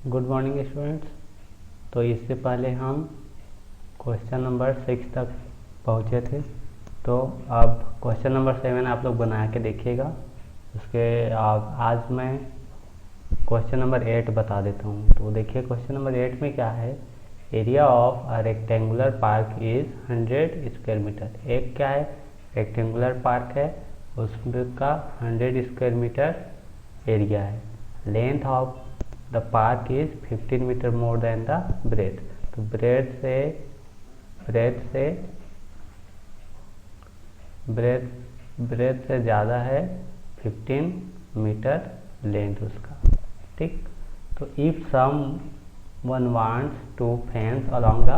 Good morning students. तो इससे पहले हम क्वेश्चन नंबर 6 तक पहुँचे थे, तो अब क्वेश्चन नंबर 7 आप लोग बना के देखिएगा। उसके आज मैं क्वेश्चन नंबर 8 बता देता हूँ। तो देखिए क्वेश्चन नंबर 8 में क्या है, area of a rectangular park is 100 square metre. एक क्या है, रेक्टेंगुलर पार्क है, उसका 100 स्क्वायर मीटर एरिया है। Length of the park is 15 metre more than the breadth. तो ब्रेथ से ज़्यादा है 15 मीटर लेंथ उसका, ठीक। तो if someone wants to fence along the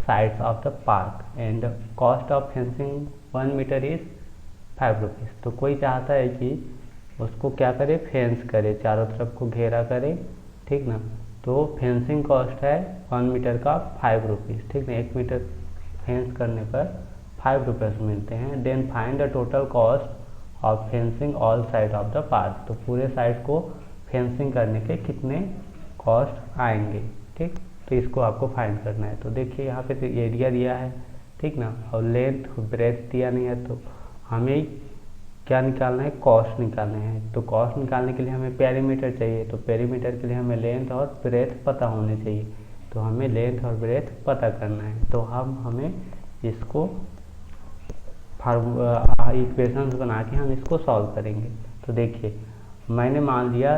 sides of the park and cost of fencing 1 metre is 5 rupees. तो कोई चाहता है कि उसको क्या करे, फेंस करे, चारों तरफ को घेरा करे, ठीक ना। तो फेंसिंग कॉस्ट है 1 मीटर का 5 रुपीज़, ठीक ना। 1 मीटर फेंस करने पर 5 रुपीज़ मिलते हैं। Then find the total cost of fencing all side of the park. तो पूरे साइड को फेंसिंग करने के कितने कॉस्ट आएंगे, ठीक। तो इसको आपको फाइंड करना है। तो देखिए यहाँ पे तो एरिया दिया है, ठीक ना, और लेंथ ब्रेथ दिया नहीं है। तो हमें क्या निकालना है, कॉस्ट निकालना है। तो कॉस्ट निकालने के लिए हमें पेरीमीटर चाहिए। तो पेरीमीटर के लिए हमें लेंथ और ब्रेथ पता होने चाहिए। तो हमें लेंथ और ब्रेथ पता करना है। तो हमें इसको इक्वेशंस बना के हम इसको सॉल्व करेंगे। तो देखिए मैंने मान लिया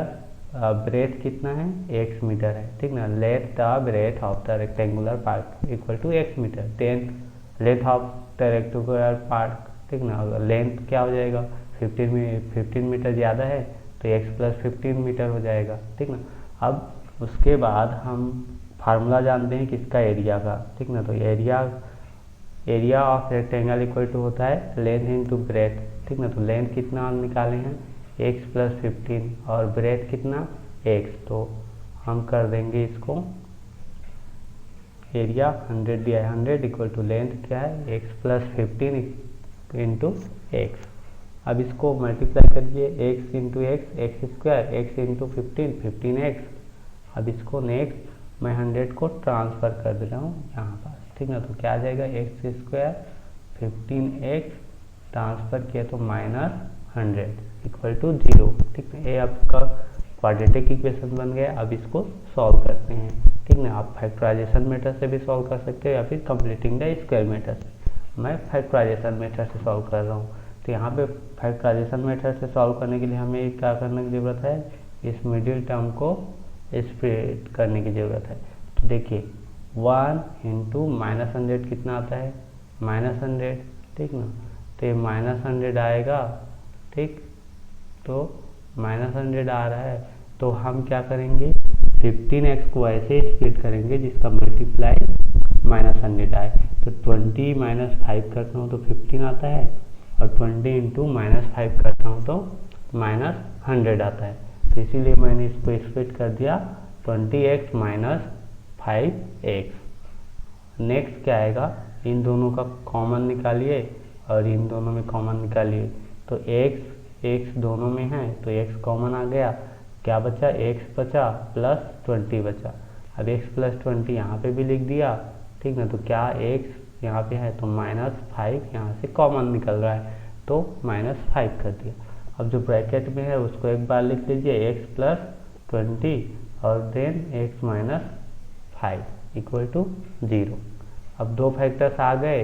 ब्रेथ कितना है, x मीटर है, ठीक ना। Let the breadth of the rectangular park equal to x metre. Then length of the rectangular park, ठीक ना। लेंथ क्या हो जाएगा, 15 मीटर ज़्यादा है तो x प्लस 15 मीटर हो जाएगा, ठीक ना। अब उसके बाद हम फार्मूला जानते हैं किसका, एरिया का, ठीक ना। तो area of rectangle equal to होता है लेंथ इंटू ब्रेथ, ठीक ना। तो लेंथ कितना निकाले हैं, x प्लस 15 और ब्रेथ कितना, x। तो हम कर देंगे इसको, एरिया 100 दिया है, 100 इक्वल टू लेंथ क्या है, x प्लस 15 इंटू एक्स। अब इसको मल्टीप्लाई करिए, x into x, x square, x into 15 अब इसको नेक्स्ट मैं 100 को ट्रांसफ़र कर दे रहा हूँ यहाँ पर, ठीक ना। तो क्या आ जाएगा, एक्स स्क्वायर 15x ट्रांसफ़र किया तो -100 इक्वल टू 0, ठीक है। ये आपका क्वाड्रेटिक इक्वेशन बन गया। अब इसको सॉल्व करते हैं, ठीक ना। आप फैक्टराइजेशन मेथड से भी सॉल्व कर सकते हो या फिर कंप्लीटिंग द स्क्वायर मेथड से। मैं फैक्टराइजेशन मेथड से सॉल्व कर रहा हूँ। तो यहाँ पे फैक्टराइजेशन मेथड से सॉल्व करने के लिए हमें क्या करने की ज़रूरत है, इस मिडिल टर्म को स्प्लिट करने की ज़रूरत है। तो देखिए 1 इंटू -100 कितना आता है, -100, ठीक ना। तो ये -100 आएगा, ठीक। तो -100 आ रहा है, तो हम क्या करेंगे, 15x को ऐसे स्प्लिट करेंगे जिसका मल्टीप्लाई -100 आए। तो 20 - 5 करता हूँ तो 15 आता है, और 20 इंटू -5 करता हूँ तो -100 आता है। तो इसीलिए मैंने इसको स्प्लिट कर दिया 20x - 5x। नेक्स्ट क्या आएगा, इन दोनों का कॉमन निकालिए और इन दोनों में कॉमन निकालिए। तो x दोनों में है तो x कॉमन आ गया, क्या बचा, x बचा प्लस 20 बचा। अब x प्लस 20 यहाँ पे भी लिख दिया, ठीक ना। तो क्या x यहाँ पे है तो -5 यहाँ से कॉमन निकल रहा है तो -5 कर दिया। अब जो ब्रैकेट में है उसको एक बार लिख लीजिए, x प्लस 20 और then x minus 5 equal to 0। अब दो फैक्टर्स आ गए,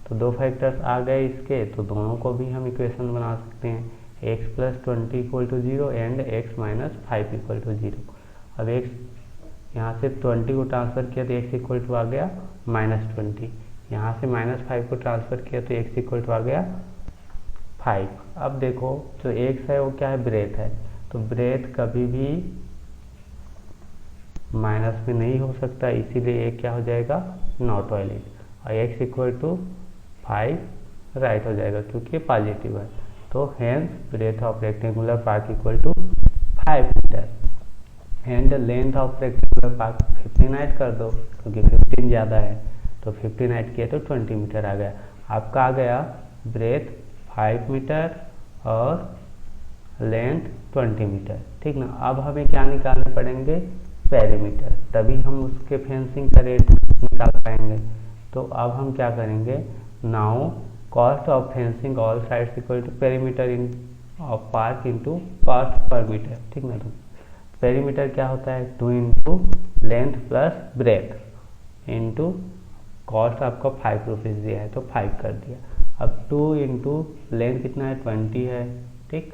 तो दो फैक्टर्स आ गए इसके, तो दोनों को भी हम इक्वेशन बना सकते हैं, x plus 20 equal to 0 and x minus 5 equal to 0। अब x यहाँ से 20 को ट्रांसफ़र किया तो x इक्वल टू आ गया -20, यहाँ से -5 को ट्रांसफ़र किया तो x इक्वल टू आ गया 5। अब देखो जो x है वो क्या है, ब्रेथ है। तो ब्रेथ कभी भी माइनस में नहीं हो सकता, इसीलिए ये क्या हो जाएगा, नॉट वैलिड। और x इक्वल टू 5 राइट हो जाएगा क्योंकि पॉजिटिव है। तो hence breadth of rectangular park equal to 5 metre and length of rectangular park 15 add कर दो क्योंकि 15 ज़्यादा है, तो 15 ऐड किया तो 20 मीटर आ गया। आपका आ गया ब्रेथ 5 मीटर और लेंथ 20 मीटर, ठीक ना। अब हमें क्या निकालने पड़ेंगे, पेरीमीटर, तभी हम उसके फेंसिंग का रेट निकाल पाएंगे। तो अब हम क्या करेंगे, now cost of fencing all sides equal to perimeter in of park into cost per metre, ठीक ना। तो पेरीमीटर क्या होता है, 2 into length plus breadth into cost आपका 5 रुपीज़ दिया है तो 5 कर दिया। अब 2 इंटू लेंथ कितना है, 20 है, ठीक,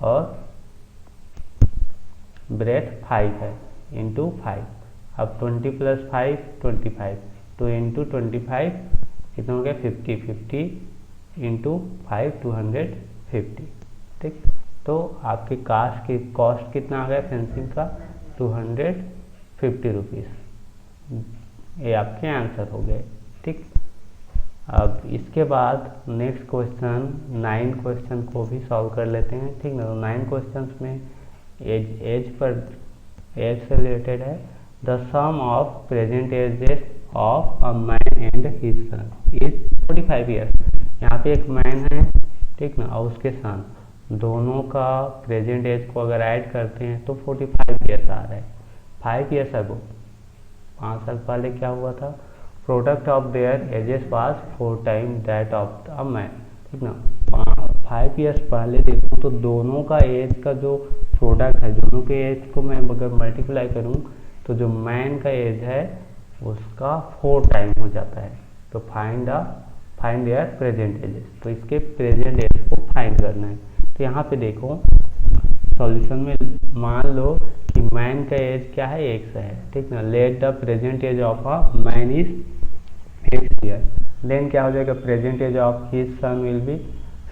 और ब्रेथ 5 है इंटू 5। अब 20 प्लस 5 25, 2 इंटू 25 कितना हो गया 50, 50 इंटू 5 250, ठीक। तो आपकी कॉस्ट कितना आ गया फेंसिंग का, 250 रुपीज़। ये आपके आंसर हो गए, ठीक। अब इसके बाद नेक्स्ट क्वेश्चन 9 क्वेश्चन को भी सॉल्व कर लेते हैं, ठीक ना। तो 9 क्वेश्चंस में एज से रिलेटेड है। The sum of present ages of a man and his son is 45 years. यहाँ पे एक मैन है, ठीक ना, और उसके सन, दोनों का प्रेजेंट एज को अगर ऐड करते हैं तो 45 ईयर्स आ रहा है। 5 ईयर्स अगो, 5 साल पहले क्या हुआ था, product of their ages was 4 time that of a man, ठीक ना। 5 ईयर्स पहले देखूँ तो दोनों का एज का जो प्रोडक्ट है, दोनों के एज को मैं अगर मल्टीप्लाई करूँ तो जो मैन का एज है उसका 4 टाइम हो जाता है। तो फाइंड देयर प्रेजेंट एजेस, तो इसके प्रेजेंट एज को फाइंड करना है। तो यहाँ पे देखो सॉल्यूशन में मान लो कि मैन का एज क्या है, x है, ठीक ना। Let the present age of a man is x year, then क्या हो जाएगा, present age of his son will be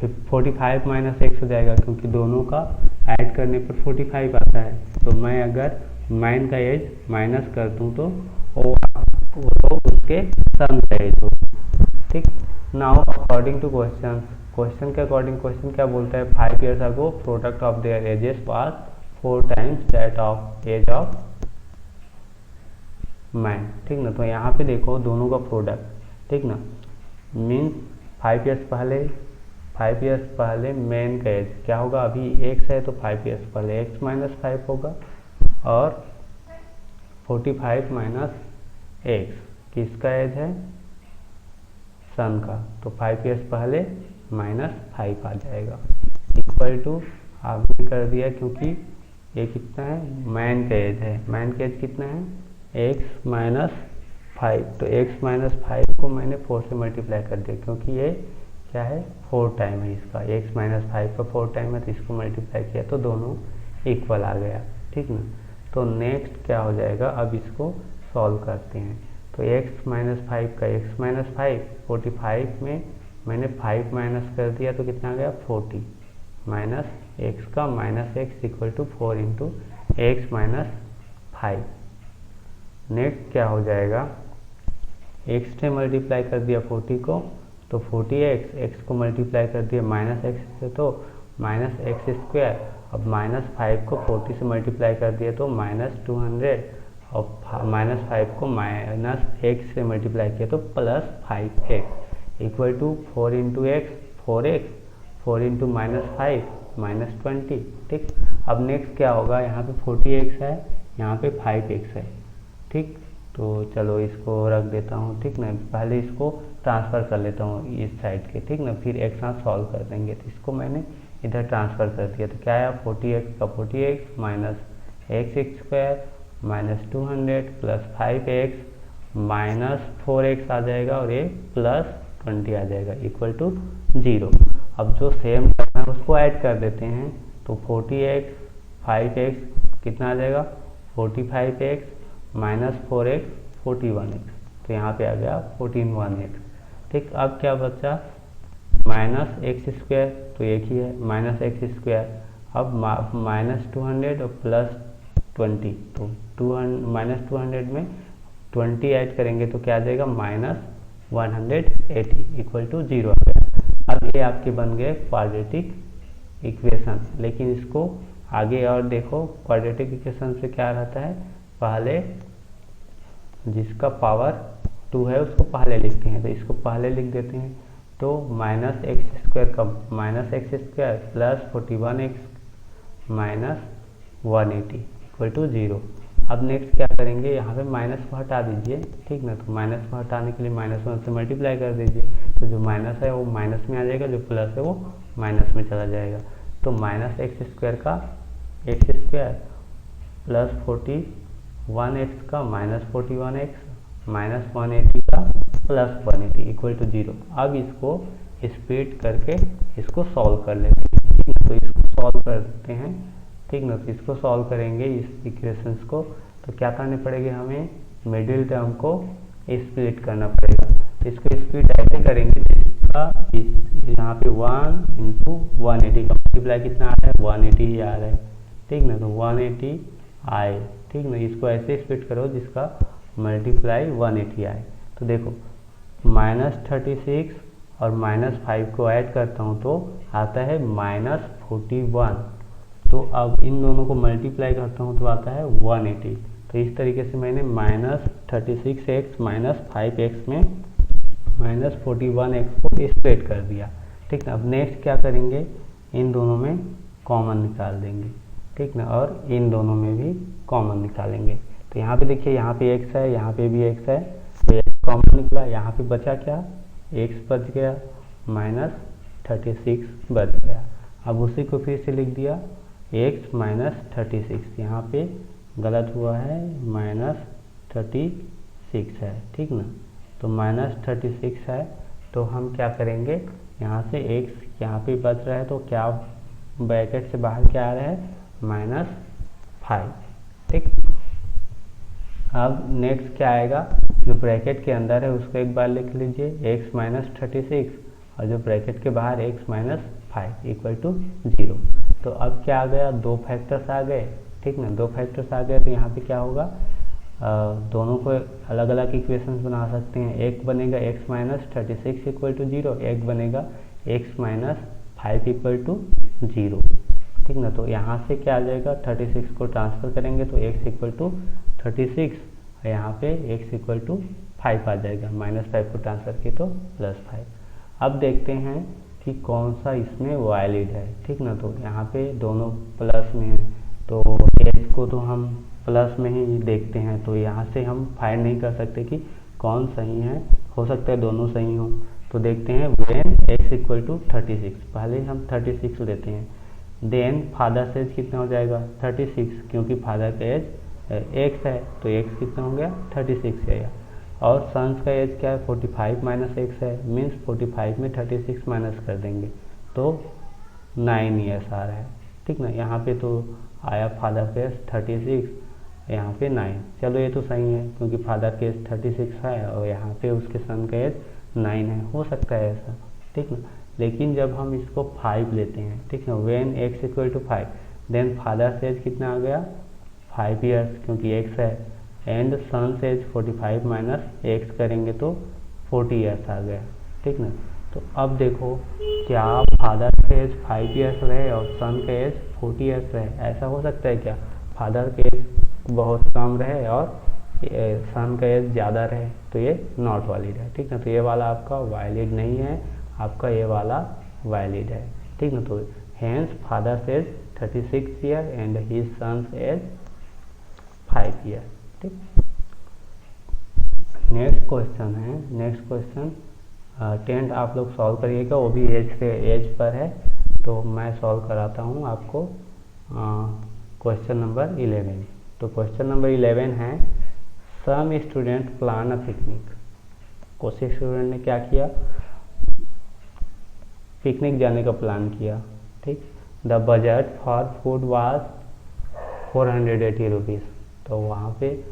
45 minus x हो जाएगा, क्योंकि दोनों का ऐड करने पर 45 आता है। तो मैं अगर मैन का एज माइनस कर दूँ तो वो उसके सन का एज हो, ठीक। नाउ अकॉर्डिंग टू क्वेश्चन के अकॉर्डिंग क्वेश्चन क्या बोलता है, 5 years ago product of their ages was 4 times that of age of man, ठीक ना। तो यहाँ पे देखो दोनों का प्रोडक्ट, ठीक ना, मीन्स 5 ईयर्स पहले मैन का एज क्या होगा, अभी x है तो 5 ईयर्स पहले x माइनस 5 होगा, और 45 माइनस x किसका एज है, सन का, तो 5 ईयर्स पहले माइनस 5 आ जाएगा, इक्वल टू आपने कर दिया, क्योंकि ये कितना है, मैन का एज है, मैन का एज कितना है, x माइनस 5, तो x माइनस 5 को मैंने 4 से मल्टीप्लाई कर दिया, क्योंकि ये क्या है 4 टाइम है इसका, x माइनस 5 का 4 टाइम है, तो इसको मल्टीप्लाई किया तो दोनों इक्वल आ गया, ठीक ना। तो नेक्स्ट क्या हो जाएगा, अब इसको सॉल्व करते हैं। तो x माइनस 5 का x माइनस 5, 45 में मैंने 5 माइनस कर दिया तो कितना आ गया 40, माइनस x का minus x equal to 4 into x minus 5। Next क्या हो जाएगा, x से मल्टीप्लाई कर दिया 40 को तो 40x, x को मल्टीप्लाई कर दिया माइनस x से तो माइनस एक्स स्क्वायर, अब माइनस 5 को 40 से मल्टीप्लाई कर दिया तो माइनस 200, और माइनस 5 को माइनस x से मल्टीप्लाई किया तो plus 5x equal to 4 into x 4x, 4 into minus 5 minus 20, ठीक। अब नेक्स्ट क्या होगा, यहाँ पे 40x है, यहाँ पे 5x है, ठीक। तो चलो इसको रख देता हूँ, ठीक ना, पहले इसको ट्रांसफ़र कर लेता हूँ इस साइड के, ठीक ना, फिर एक साथ सॉल्व कर देंगे। तो इसको मैंने इधर ट्रांसफ़र कर दिया तो क्या आया, 40x का 40x minus x square minus 200 plus 5x minus 4x आ जाएगा, और ये प्लस 20 आ जाएगा इक्वल टू 0। अब जो सेम करना है उसको ऐड कर देते हैं, तो 40x 5x कितना आ जाएगा, 45x माइनस 4x 41x, तो यहाँ पे आ गया 141x, ठीक। अब क्या बचा, माइनस एक्स स्क्वायर, तो एक ही है माइनस एक्स स्क्वायर, अब माइनस 200 और प्लस 20, तो माइनस 200 में 20 ऐड करेंगे तो क्या आ जाएगा, माइनस 180 इक्वल टू 0 आ गया। अब ये आपके बन गए क्वाड्रेटिक इक्वेशन, लेकिन इसको आगे और देखो, क्वाड्रेटिक इक्वेशन से क्या रहता है, पहले जिसका पावर 2 है उसको पहले लिखते हैं, तो इसको पहले लिख देते हैं, तो माइनस एक्स स्क्वायर का minus x square plus 41x minus 180 equal to 0। अब नेक्स्ट क्या करेंगे, यहाँ पे माइनस को हटा दीजिए, ठीक ना। तो माइनस को हटाने के लिए -1 से मल्टीप्लाई कर दीजिए, तो जो माइनस है वो माइनस में आ जाएगा, जो प्लस है वो माइनस में चला जाएगा। तो -x² का x² प्लस 41x का -41x -180 का प्लस 180 इक्वल टू 0। अब इसको स्प्लिट करके इसको सॉल्व कर लेते हैं, ठीक है। तो इसको सॉल्व करते हैं, ठीक ना। तो इसको सॉल्व करेंगे इस इक्वेशंस को, तो क्या करने पड़ेगा, हमें मिडिल टर्म को स्प्लिट करना पड़ेगा। तो इसको स्प्लिट ऐसे करेंगे जिसका यहाँ पे 1 × 180 का मल्टीप्लाई कितना आ रहा है, 180 ही आ रहा है, ठीक ना। तो 180 आए, ठीक ना। इसको ऐसे स्प्लिट करो जिसका मल्टीप्लाई 180 आए। तो देखो -36 और -5 को ऐड करता हूँ तो आता है -41। तो अब इन दोनों को मल्टीप्लाई करता हूँ तो आता है 180। तो इस तरीके से मैंने -36x -5x में -41x को स्प्लिट कर दिया, ठीक ना। अब नेक्स्ट क्या करेंगे, इन दोनों में कॉमन निकाल देंगे, ठीक ना, और इन दोनों में भी कॉमन निकालेंगे। तो यहाँ पे देखिए, यहाँ पे x है, यहाँ पे भी x है, तो x कॉमन निकला। यहाँ पे बचा क्या, x बच गया, -36 बच गया। अब उसी को फिर से लिख दिया, x -36, यहाँ पे गलत हुआ है, -36 है, ठीक ना। तो -36 है, तो हम क्या करेंगे, यहाँ से x यहाँ पे बच रहा है, तो क्या ब्रैकेट से बाहर क्या आ रहा है, -5, ठीक। अब नेक्स्ट क्या आएगा, जो ब्रैकेट के अंदर है उसको एक बार लिख लीजिए, x -36 और जो ब्रैकेट के बाहर x -5 इक्वल टू 0। तो अब क्या आ गया, दो फैक्टर्स आ गए, ठीक ना। दो फैक्टर्स आ गए तो यहाँ पे क्या होगा, दोनों को अलग अलग इक्वेशंस बना सकते हैं। एक बनेगा x -36 इक्वल टू 0, एक बनेगा x -5 इक्वल टू 0, ठीक ना। तो यहाँ से क्या आ जाएगा, 36 को ट्रांसफर करेंगे तो x इक्वल टू 36 और यहाँ पे x इक्वल टू 5 आ जाएगा, -5 को ट्रांसफर किए तो +5। अब देखते हैं कि कौन सा इसमें वैलिड है, ठीक ना। तो यहाँ पे दोनों प्लस में है, तो x को तो हम प्लस में ही देखते हैं, तो यहाँ से हम फाइंड नहीं कर सकते कि कौन सही है, हो सकता है दोनों सही हों। तो देखते हैं, व्हेन x इक्वल टू 36, पहले हम 36 लेते हैं, देन फादर एज कितना हो जाएगा, 36, क्योंकि फादर का एज x है, तो x कितना हो गया, 36 है। और सन्स का एज क्या है, 45 - x है, मीन्स 45 में 36 माइनस कर देंगे तो 9 ईयर्स आ रहा है, ठीक ना। यहाँ पे तो आया फादर का एज 36, यहाँ पे 9, चलो ये तो सही है, क्योंकि फादर का एज 36 है और यहाँ पे उसके सन का एज 9 है, हो सकता है ऐसा, ठीक ना। लेकिन जब हम इसको 5 लेते हैं, ठीक है, when x equal to 5, then father age कितना आ गया, 5 ईयर्स, क्योंकि x है, and son age 45 minus x करेंगे तो 40 ईयर्स आ गया, ठीक ना। तो अब देखो, क्या फादर का एज 5 ईयर्स रहे और सन का एज 40 ईयर्स रहे, ऐसा हो सकता है क्या, फादर का एज बहुत कम रहे और सन का एज ज़्यादा रहे, तो ये नॉट वैलिड है, ठीक ना। तो ये वाला आपका वैलिड नहीं है, आपका ये वाला वैलिड है, ठीक ना। तो hence father age 36 year and his son's age 5 year, ठीक। नेक्स्ट क्वेश्चन है, नेक्स्ट क्वेश्चन 10th आप लोग सॉल्व करिएगा, वो भी एज पर है, तो मैं सॉल्व कराता हूँ आपको। क्वेश्चन नंबर 11, तो क्वेश्चन नंबर 11 है, some student plan a picnic. कुछ स्टूडेंट ने क्या किया, पिकनिक जाने का प्लान किया, ठीक। The budget for food was 480 rupees, तो वहाँ पे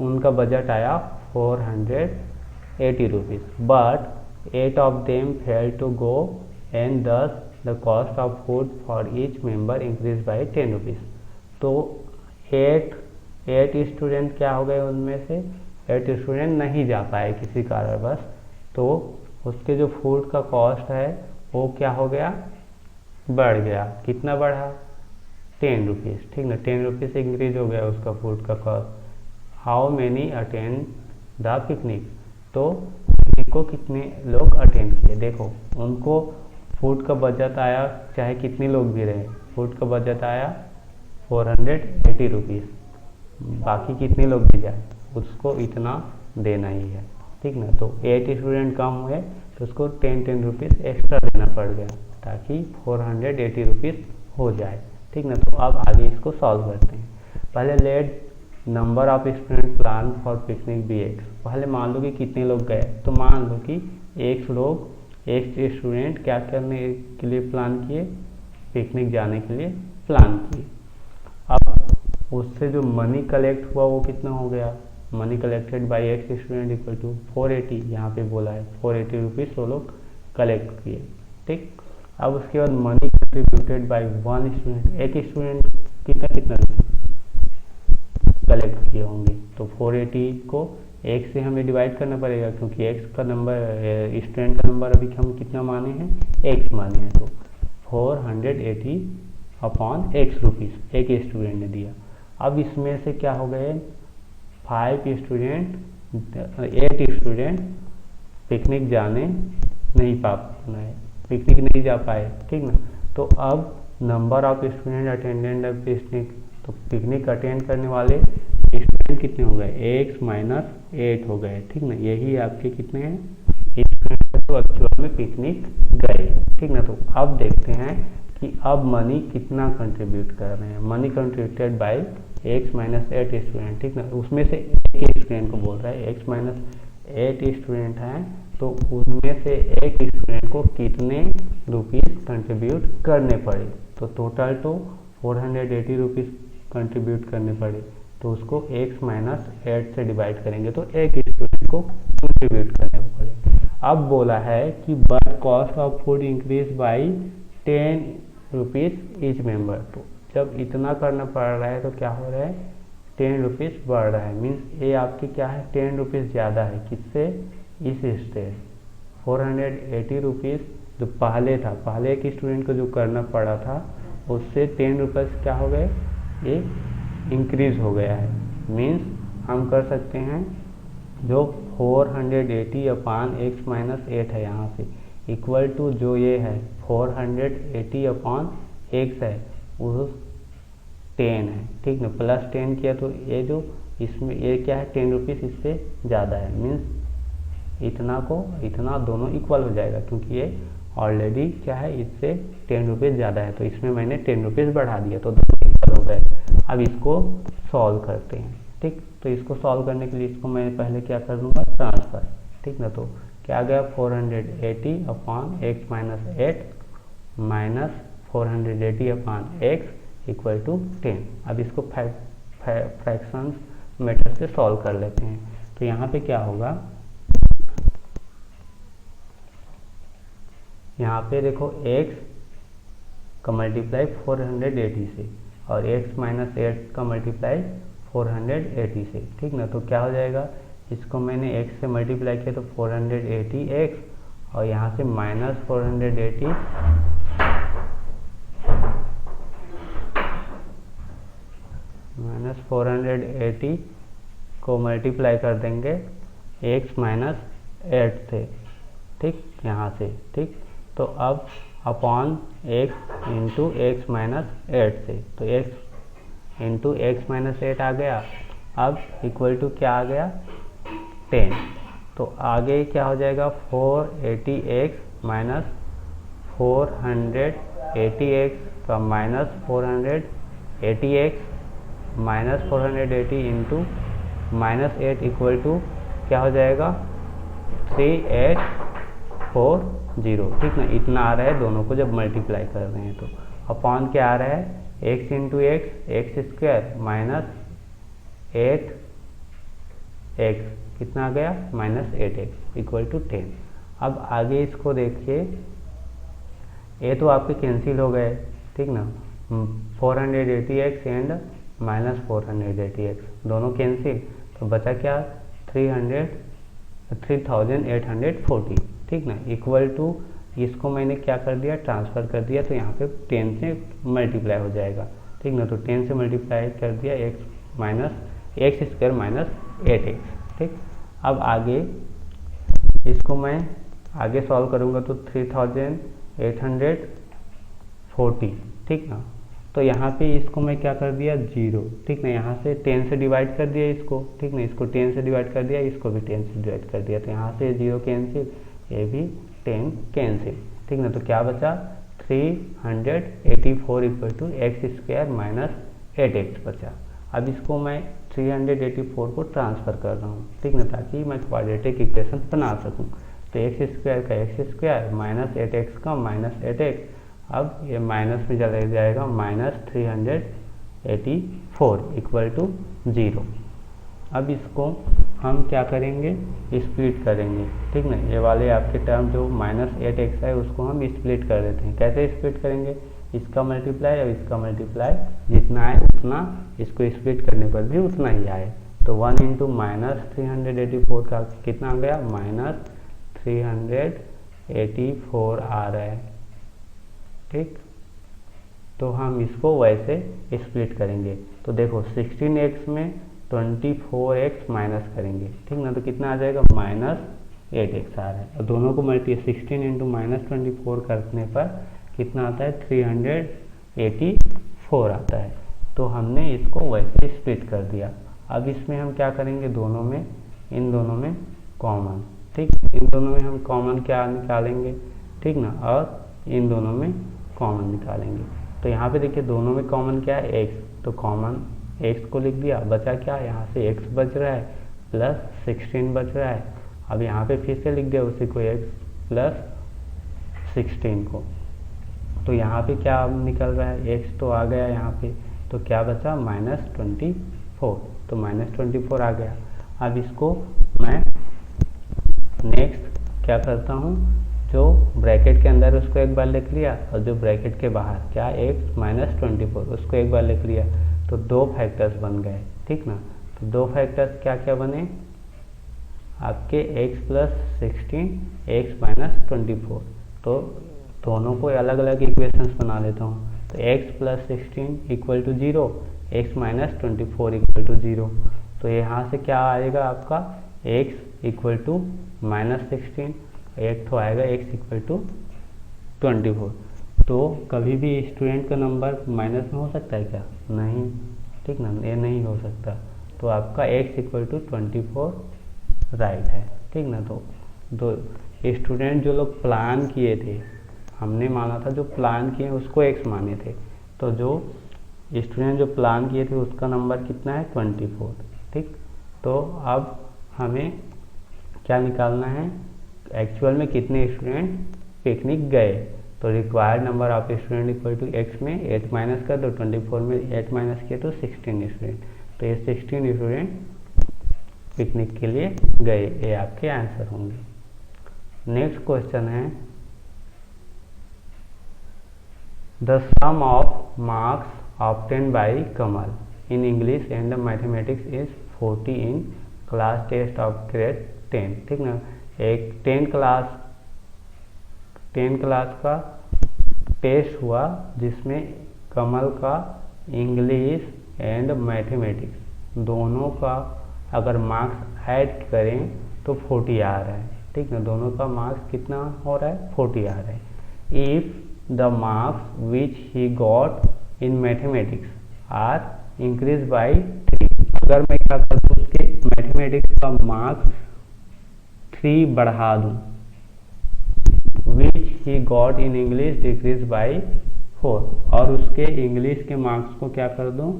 उनका बजट आया 480 rupees, but 8 of them fail to go and thus the cost of food for each member increase by 10 rupees. तो 8 स्टूडेंट क्या हो गए, उनमें से 8 स्टूडेंट नहीं जा पाए किसी कारणवश, तो उसके जो फूड का कॉस्ट है वो क्या हो गया, बढ़ गया। कितना बढ़ा, 10 रुपीज़, ठीक ना, 10 रुपीज़ इंक्रीज हो गया उसका फूड का cost. How many attend the picnic, तो पिकनिक को कितने लोग अटेंड किए, देखो उनको फूड का बजट आया, चाहे कितने लोग भी रहे, फूड का बजट आया 480 रुपीज़, बाकी कितने लोग भी जाए उसको इतना देना ही है, ठीक ना। तो 8 स्टूडेंट कम हुए तो उसको 10 रुपीज़ एक्स्ट्रा देना पड़ गया ताकि 480 रुपीज़ हो जाए, ठीक ना। तो अब आगे इसको सॉल्व करते हैं। पहले let number of student plan for picnic be x. पहले मान लो कि कितने लोग गए, तो मान लो कि एक स्टूडेंट क्या करने के लिए प्लान किए, पिकनिक जाने के लिए प्लान किए। अब उससे जो मनी कलेक्ट हुआ वो कितना हो गया, money collected by x student equal to 480, यहाँ पे बोला है 480 रुपीज़ वो लोग कलेक्ट किए, ठीक। अब उसके बाद money contributed by one student, एक स्टूडेंट कितना कलेक्ट किए होंगे, तो 480 को एक से हमें डिवाइड करना पड़ेगा क्योंकि एक्स का नंबर, स्टूडेंट का नंबर अभी हम कितना माने हैं, एक्स माने हैं। तो 480 अपॉन एक्स रुपीज़ एक स्टूडेंट ने दिया। अब इसमें से क्या हो गए, 8 स्टूडेंट पिकनिक जाने नहीं पाए, पिकनिक नहीं जा पाए, ठीक ना। तो अब number of student attendant of picnic, तो पिकनिक अटेंड करने वाले स्टूडेंट कितने हो गए, एक्स माइनस 8 हो गए, ठीक ना। यही आपके कितने हैं स्टूडेंट तो एक्चुअल में पिकनिक गए, ठीक ना। तो अब देखते हैं कि अब मनी कितना कंट्रीब्यूट कर रहे हैं, money contributed bye x minus 8 student, ठीक ना। उसमें से एक स्टूडेंट को बोल रहा है, एक्स माइनस 8 स्टूडेंट हैं, तो उसमें से एक स्टूडेंट को कितने रुपीज़ कंट्रीब्यूट करने पड़े, तो टोटल तो 480 रुपीज़ कंट्रीब्यूट करने पड़े, तो उसको x माइनस 8 से डिवाइड करेंगे तो एक स्टूडेंट को कंट्रीब्यूट करने पड़े। अब बोला है कि but cost of food increase by 10 rupees each member, तो जब इतना करना पड़ रहा है तो क्या हो रहा है, 10 रुपीज़ बढ़ रहा है, मीन्स ये आपके क्या है 10 रुपीज़ ज़्यादा है, किससे, इस स्टेज 480 रुपीज़ जो पहले था, पहले एक स्टूडेंट को जो करना पड़ा था उससे 10 रुपीज़ क्या हो गए, ये इंक्रीज हो गया है। मीन्स हम कर सकते हैं जो 480 अपान एक्स माइनस 8 है यहाँ से इक्वल टू जो ये है 480 अपॉन एक्स है वो 10 है, ठीक ना, प्लस 10 किया तो ये जो इसमें ये क्या है 10 रुपीज़ इससे ज़्यादा है, मीन्स इतना दोनों इक्वल हो जाएगा क्योंकि ये ऑलरेडी क्या है इससे 10 रुपीज़ ज़्यादा है, तो इसमें मैंने 10 रुपीज़ बढ़ा दिया तो दोनों इक्वल हो गए। अब इसको सॉल्व करते हैं, ठीक। तो इसको सॉल्व करने के लिए इसको मैं पहले क्या कर दूंगा, ट्रांसफर, ठीक ना। तो क्या गया 480 upon x minus 8 minus 480 upon x equal to 10। अब इसको फ्रैक्शंस मेथड से सॉल्व कर लेते हैं। तो यहाँ पे क्या होगा, यहाँ पे देखो x का मल्टीप्लाई 480 से और x माइनस 8 का मल्टीप्लाई 480 से, ठीक ना। तो क्या हो जाएगा, इसको मैंने x से मल्टीप्लाई किया तो 480x और यहाँ से माइनस 480 को मल्टीप्लाई कर देंगे x माइनस 8 से, ठीक, यहाँ से, ठीक। तो अब upon x into x minus 8 से, तो x इंटू एक्स माइनस 8 आ गया। अब इक्वल टू क्या आ गया 10, तो आगे क्या हो जाएगा 480x माइनस 480x का minus 480x minus 480 into minus 8 equal to क्या हो जाएगा 3840, ठीक ना। इतना आ रहा है दोनों को जब मल्टीप्लाई कर रहे हैं तो अपॉन क्या आ रहा है x into x square minus 8x कितना आ गया माइनस 8x इक्वल टू 10। अब आगे इसको देखिए, ये तो आपके कैंसिल हो गए, ठीक ना, 480x एंड माइनस 480x दोनों कैंसिल, तो बचा क्या 3840, ठीक ना, इक्वल टू इसको मैंने क्या कर दिया ट्रांसफ़र कर दिया, तो यहाँ पे 10 से मल्टीप्लाई हो जाएगा, ठीक ना। तो 10 से मल्टीप्लाई कर दिया x minus x square minus 8x, ठीक। अब आगे इसको मैं आगे सॉल्व करूँगा तो 3840, ठीक ना, तो यहाँ पे इसको मैं क्या कर दिया 0, ठीक ना, यहाँ से 10 से डिवाइड कर दिया इसको, ठीक ना, इसको 10 से डिवाइड कर दिया, इसको भी 10 से डिवाइड कर दिया, तो यहाँ से 0 कैंसिल, ये भी 10 कैंसिल, ठीक ना, तो क्या बचा 384 equal to x square minus 8x बचा। अब इसको मैं 384 को ट्रांसफ़र कर रहा हूँ, ठीक ना, ताकि मैं क्वाड्रेटिक इक्वेशन बना सकूँ। तो एक्स स्क्वायर का एक्स स्क्वायर माइनस 8x का माइनस 8x, अब ये माइनस में चला जाएगा, माइनस 384 इक्वल टू 0। अब इसको हम क्या करेंगे, स्प्लिट करेंगे, ठीक ना, ये वाले आपके टर्म जो माइनस 8x है उसको हम स्प्लिट कर देते हैं। कैसे स्प्लिट करेंगे, इसका मल्टीप्लाई और इसका मल्टीप्लाई जितना है उतना, इसको स्प्लिट करने पर भी उतना ही आए। तो 1 इंटू माइनस 384 का कितना आ गया, माइनस 384 आ रहा है, ठीक। तो हम इसको वैसे स्प्लिट करेंगे। तो देखो 16x में 24x माइनस करेंगे, ठीक ना, तो कितना आ जाएगा, माइनस 8x आ रहा है। और दोनों को मल्टी 16 इंटू माइनस 24 करने पर कितना आता है, 384 आता है। तो हमने इसको वैसे स्प्लिट कर दिया। अब इसमें हम क्या करेंगे, दोनों में, इन दोनों में कॉमन, ठीक, इन दोनों में हम कॉमन क्या निकालेंगे, ठीक ना, और इन दोनों में कॉमन निकालेंगे। तो यहाँ पे देखिए दोनों में कॉमन क्या है, x, तो कॉमन x को लिख दिया, बचा क्या, यहाँ से x बच रहा है प्लस 16 बच रहा है। अब यहाँ पे फिर से लिख दिया उसी को, x प्लस 16 को। तो यहाँ पे क्या निकल रहा है, x तो आ गया यहाँ पे, तो क्या बचा, माइनस 24, तो माइनस 24 आ गया। अब इसको मैं नेक्स्ट क्या करता हूँ, जो ब्रैकेट के अंदर उसको एक बार लिख लिया, और जो ब्रैकेट के बाहर क्या, x माइनस 24 उसको एक बार लिख लिया, तो दो फैक्टर्स बन गए, ठीक ना। तो दो फैक्टर्स क्या क्या बने आपके, x प्लस 16, x माइनस 24। तो दोनों को अलग अलग इक्वेशंस बना लेता हूँ। तो x plus 16 equal to 0, x minus 24 equal to 0। तो यहाँ से क्या आएगा आपका, x इक्वल टू माइनस 16, एक तो आएगा x इक्वल टू 24। तो कभी भी स्टूडेंट का नंबर माइनस में हो सकता है क्या, नहीं, ठीक ना, ये नहीं हो सकता। तो आपका x इक्वल टू 24 राइट है, ठीक ना। तो दो स्टूडेंट जो लोग प्लान किए थे, हमने माना था जो प्लान किए उसको x माने थे, तो जो स्टूडेंट जो प्लान किए थे उसका नंबर कितना है, 24, ठीक। तो अब हमें क्या निकालना है, एक्चुअल में कितने स्टूडेंट पिकनिक गए। तो required number of student equal to x में 8 माइनस कर दो, 24 में 8 माइनस किया तो 16 स्टूडेंट। तो ये 16 स्टूडेंट पिकनिक के लिए गए, ये आपके आंसर होंगे। नेक्स्ट क्वेश्चन है, the sum of marks obtained by Kamal in English and mathematics is 40 in class test of grade 10, ठीक ना। एक 10 क्लास का टेस्ट हुआ जिसमें कमल का इंग्लिश एंड मैथमेटिक्स दोनों का अगर मार्क्स ऐड करें तो 40 आ रहा है, ठीक ना। दोनों का मार्क्स कितना हो रहा है, 40 आ रहा है। If the marks which he got in mathematics are increase by 3, अगर मैं क्या कर दूँ, उसके मैथमेटिक्स का मार्क्स 3 बढ़ा दूँ, which he got in English decrease by 4, और उसके इंग्लिश के मार्क्स को क्या कर दूँ,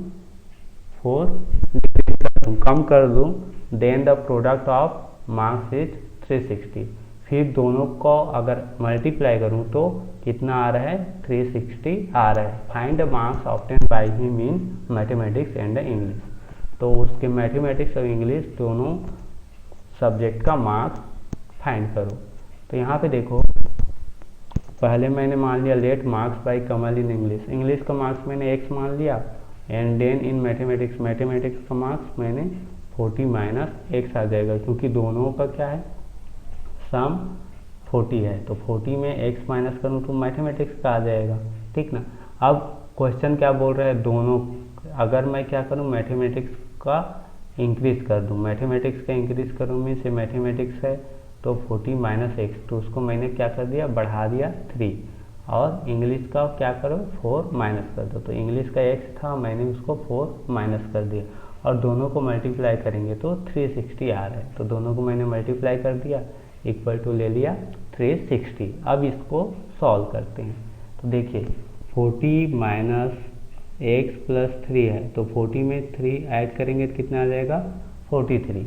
4 डिक्रीज कर दूँ, कम कर दूँ, then the product of marks is 360। फिर दोनों को अगर मल्टीप्लाई करूँ तो कितना आ रहा है, 360 आ रहा है। Find the marks obtained by him in mathematics and English. तो उसके मैथमेटिक्स और इंग्लिश दोनों सब्जेक्ट का मार्क्स फाइंड करो। तो यहाँ पे देखो, पहले मैंने मान लिया let marks by Kamal in English, English का मार्क्स मैंने x मान लिया, and then in mathematics, mathematics का मार्क्स मैंने 40 माइनस x आ जाएगा, क्योंकि दोनों का क्या है, सम 40 है। तो 40 में x माइनस करूँ तो मैथमेटिक्स का आ जाएगा, ठीक ना। अब क्वेश्चन क्या बोल रहा है, दोनों, अगर मैं क्या करूँ, मैथमेटिक्स का इंक्रीज कर दूँ, मैथमेटिक्स का इंक्रीज करूँ में से मैथमेटिक्स है तो 40 माइनस x, तो उसको मैंने क्या कर दिया, बढ़ा दिया 3, और इंग्लिश का क्या करो 4 माइनस कर दो। तो इंग्लिश का x था, मैंने उसको 4 माइनस कर दिया और दोनों को मल्टीप्लाई करेंगे तो 360 आ रहा है। तो दोनों को मैंने मल्टीप्लाई कर दिया, इक्वल टू ले लिया 360। अब इसको सॉल्व करते हैं। तो देखिए 40 माइनस x प्लस 3 है, तो 40 में 3 ऐड करेंगे तो कितना आ जाएगा 43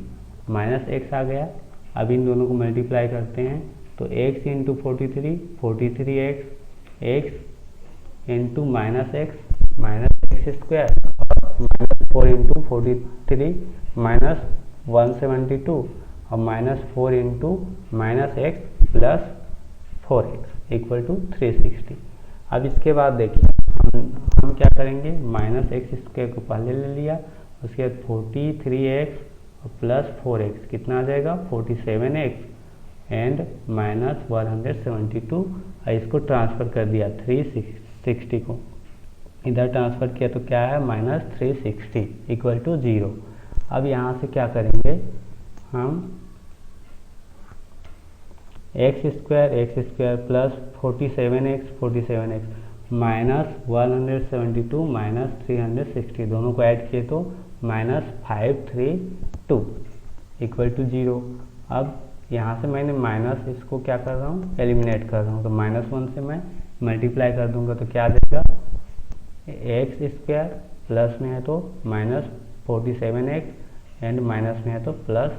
माइनस x आ गया। अब इन दोनों को मल्टीप्लाई करते हैं तो x into 43 43x x into minus x square और माइनस 4 इंटू 43 माइनस 172 और minus 4 into minus x plus 4x equal to 360। अब इसके बाद देखिए हम क्या करेंगे, माइनस एक्स स्क्वायर को पहले ले लिया, उसके बाद 43x प्लस 4x कितना आ जाएगा 47x एंड माइनस 172 और इसको ट्रांसफ़र कर दिया 360 को इधर ट्रांसफ़र किया तो क्या है माइनस 360 इक्वल टू 0। अब यहाँ से क्या करेंगे हम x square plus 47x minus 172 minus 360 दोनों को ऐड किए तो माइनस 532 इक्वल टू 0। अब यहाँ से मैंने माइनस इसको क्या कर रहा हूँ एलिमिनेट कर रहा हूँ, तो माइनस 1 से मैं मल्टीप्लाई कर दूंगा तो क्या आ जाएगा एक्स स्क्वायर प्लस में है तो माइनस 47x एंड माइनस में है तो प्लस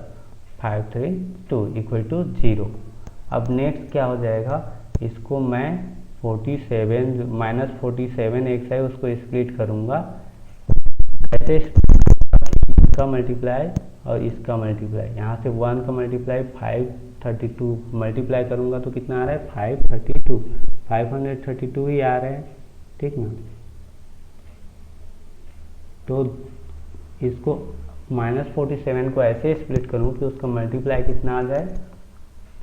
532 इक्वल टू 0। अब नेक्स्ट क्या हो जाएगा, इसको मैं 47 माइनस 47x है उसको स्प्लिट करूँगा, ऐसे इसका मल्टीप्लाई और इसका मल्टीप्लाई, यहाँ से 1 का मल्टीप्लाई 532 मल्टीप्लाई करूँगा तो कितना आ रहा है 532 ही आ रहा है, ठीक ना। तो इसको माइनस 47 को ऐसे स्प्लिट करूँ कि उसका मल्टीप्लाई कितना आ जाए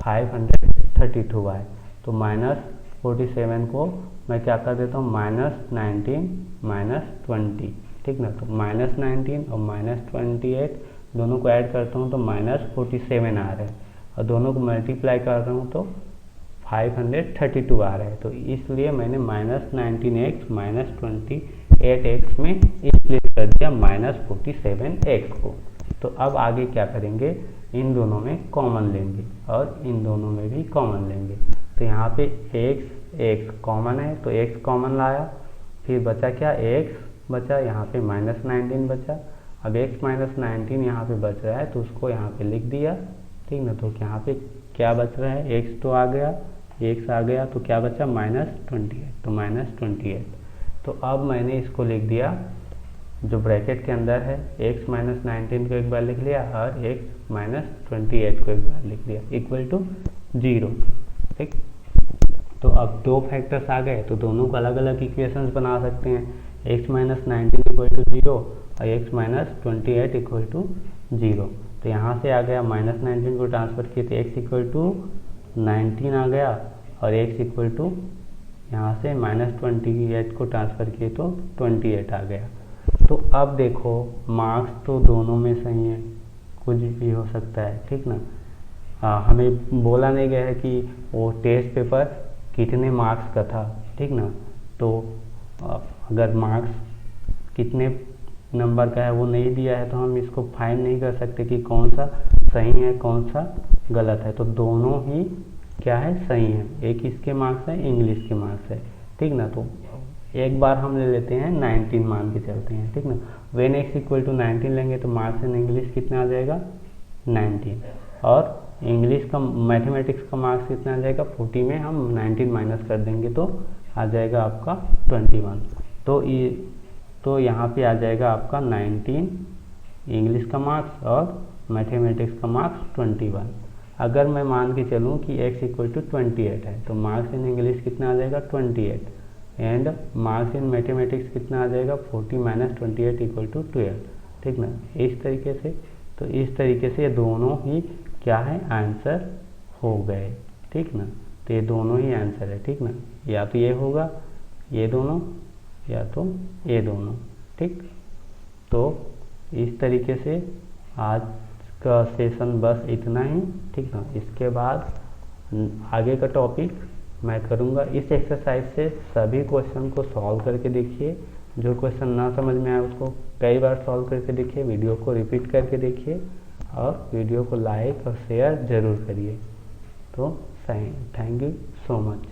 532 आए। तो माइनस 47 को मैं क्या कर देता हूँ माइनस 19 माइनस 20, ठीक ना। तो माइनस 19 और माइनस 28 दोनों को ऐड करता हूँ तो माइनस 47 आ रहा है और दोनों को मल्टीप्लाई कर रहा हूँ तो 532 आ रहा है। तो इसलिए मैंने माइनस 19x माइनस 28x में स्प्लिट कर दिया माइनस 47x को। तो अब आगे क्या करेंगे, इन दोनों में कॉमन लेंगे और इन दोनों में भी कॉमन लेंगे। तो यहाँ पे x कॉमन है तो x कॉमन लाया, फिर बचा क्या x बचा, यहाँ पे माइनस 19 बचा। अब x माइनस 19 यहाँ पे बच रहा है तो उसको यहाँ पे लिख दिया, ठीक ना। तो यहाँ पे क्या बच रहा है x तो आ गया, x आ गया तो क्या बचा माइनस 28, तो माइनस 28। तो अब मैंने इसको लिख दिया जो ब्रैकेट के अंदर है x माइनस 19 को एक बार लिख लिया और x माइनस 28 को एक बार लिख दिया इक्वल टू 0, ठीक। तो अब दो फैक्टर्स आ गए तो दोनों को अलग अलग इक्वेशंस बना सकते हैं, x माइनस 19 इक्वल टू 0 और x माइनस 28 इक्वल टू 0। तो यहाँ से आ गया माइनस 19 को ट्रांसफर किए तो x इक्वल टू 19 आ गया और x इक्वल टू यहाँ से माइनस 28 को ट्रांसफ़र किए तो 28 आ गया। तो अब देखो मार्क्स तो दोनों में सही है, कुछ भी हो सकता है, ठीक ना। हमें बोला नहीं गया है कि वो टेस्ट पेपर कितने मार्क्स का था, ठीक ना। तो अगर मार्क्स कितने नंबर का है वो नहीं दिया है तो हम इसको फाइंड नहीं कर सकते कि कौन सा सही है कौन सा गलत है। तो दोनों ही क्या है सही है, एक इसके मार्क्स है इंग्लिश के मार्क्स है, ठीक ना। तो एक बार हम ले लेते हैं 19 मान के चलते हैं, ठीक ना। व्हेन x इक्वल टू 19 लेंगे तो मार्क्स इन इंग्लिश कितना आ जाएगा 19 और इंग्लिश का मैथमेटिक्स का मार्क्स कितना आ जाएगा 40 में हम 19 माइनस कर देंगे तो आ जाएगा आपका 21। तो यहाँ पे आ जाएगा आपका 19 इंग्लिश का मार्क्स और मैथमेटिक्स का मार्क्स 21। अगर मैं मान के चलूँ कि x इक्वल टू 28 है तो मार्क्स इन इंग्लिश कितना आ जाएगा 28 एंड मार्क्स इन मैथमेटिक्स कितना आ जाएगा 40 माइनस 28 इक्वल टू 12, ठीक ना। इस तरीके से तो इस तरीके से ये दोनों ही क्या है आंसर हो गए, ठीक ना। तो ये दोनों ही आंसर है, ठीक ना। या तो ये होगा ये दोनों या तो ये दोनों, ठीक। तो इस तरीके से आज का सेशन बस इतना ही, ठीक ना। इसके बाद आगे का टॉपिक मैं करूँगा। इस एक्सरसाइज से सभी क्वेश्चन को सॉल्व करके देखिए। जो क्वेश्चन ना समझ में आए उसको कई बार सॉल्व करके देखिए, वीडियो को रिपीट करके देखिए और वीडियो को लाइक और शेयर ज़रूर करिए। तो थैंक यू सो मच।